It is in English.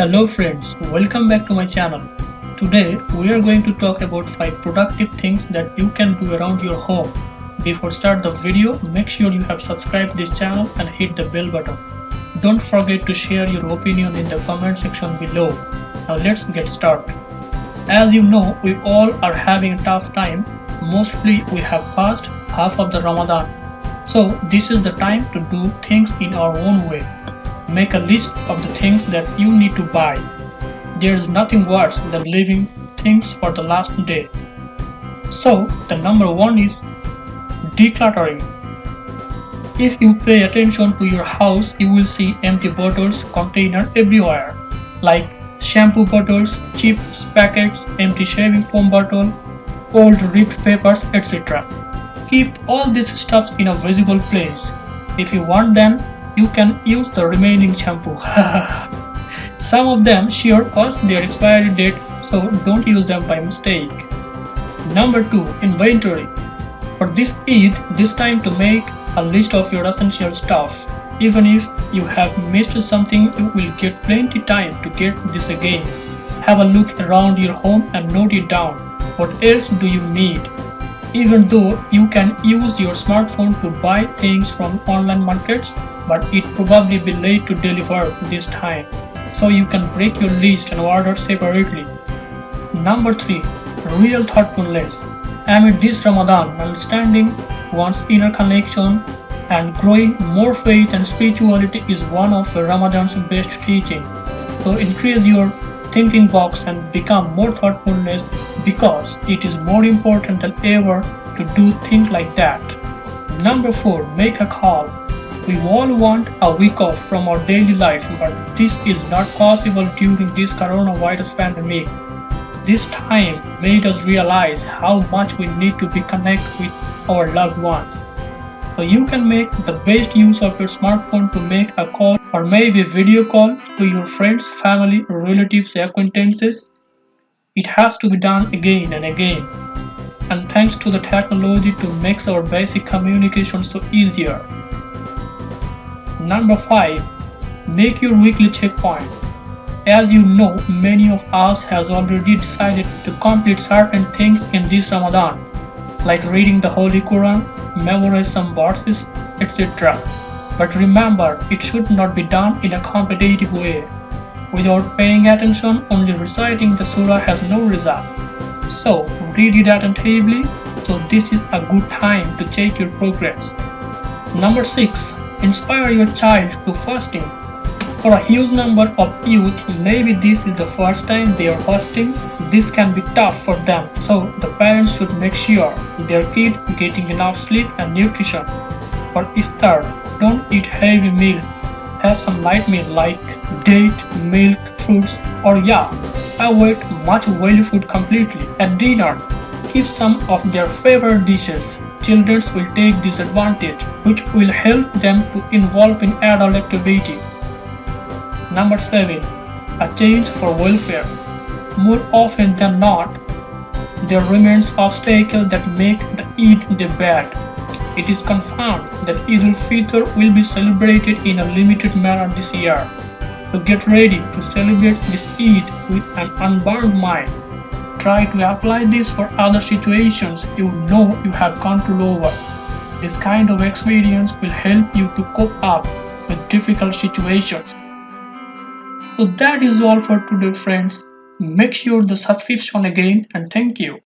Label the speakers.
Speaker 1: Hello friends, welcome back to my channel. Today we are going to talk about 5 productive things that you can do around your home. Before start the video, make sure you have subscribed this channel and hit the bell button. Don't forget to share your opinion in the comment section below. Now let's get started. As you know, we all are having a tough time. Mostly we have passed half of the Ramadan. So this is the time to do things in our own way. Make a list of the things that you need to buy. There is nothing worse than leaving things for the last day. So the number 1 is decluttering. If you pay attention to your house, you will see empty bottles, containers everywhere, like shampoo bottles, chips packets, empty shaving foam bottle, old ripped papers, etc. Keep all these stuffs in a visible place. If you want them, you can use the remaining shampoo. Some of them sure past their expiry date, so don't use them by mistake. Number 2. Inventory. For this Eid, this time to make a list of your essential stuff. Even if you have missed something, you will get plenty time to get this again. Have a look around your home and note it down. What else do you need? Even though you can use your smartphone to buy things from online markets, but it probably be late to deliver this time, so you can break your list and order separately. Number 3. Real thoughtfulness. Amid this Ramadan, understanding one's inner connection and growing more faith and spirituality is one of Ramadan's best teaching. So increase your thinking box and become more thoughtfulness, because it is more important than ever to do things like that. Number 4. Make a call. We all want a week off from our daily life, but this is not possible during this coronavirus pandemic. This time made us realize how much we need to be connected with our loved ones. So you can make the best use of your smartphone to make a call or maybe video call to your friends, family, relatives, acquaintances. It has to be done again and again. And thanks to the technology to make our basic communication so easier. Number 5. Make your weekly checkpoint. As you know, many of us has already decided to complete certain things in this Ramadan, like reading the Holy Quran, memorize some verses, etc. But remember, it should not be done in a competitive way. Without paying attention, only reciting the surah has no result. So read it attentively, so this is a good time to check your progress. Number 6. Inspire your child to fasting. For a huge number of youth, maybe this is the first time they are fasting. This can be tough for them, so the parents should make sure their kid getting enough sleep and nutrition. For iftar, don't eat heavy meal. Have some light meal like date, milk, fruits, or avoid much oily food completely. At dinner, keep some of their favorite dishes. Children will take this advantage, which will help them to involve in adult activity. Number 7. A change for welfare. More often than not, there remains obstacles that make the Eid day bad. It is confirmed that Eid al-Fitr will be celebrated in a limited manner this year. So get ready to celebrate this Eid with an unbound mind. Try to apply this for other situations you know you have control over. This kind of experience will help you to cope up with difficult situations. So that is all for today, friends. Make sure the subscription again, and thank you.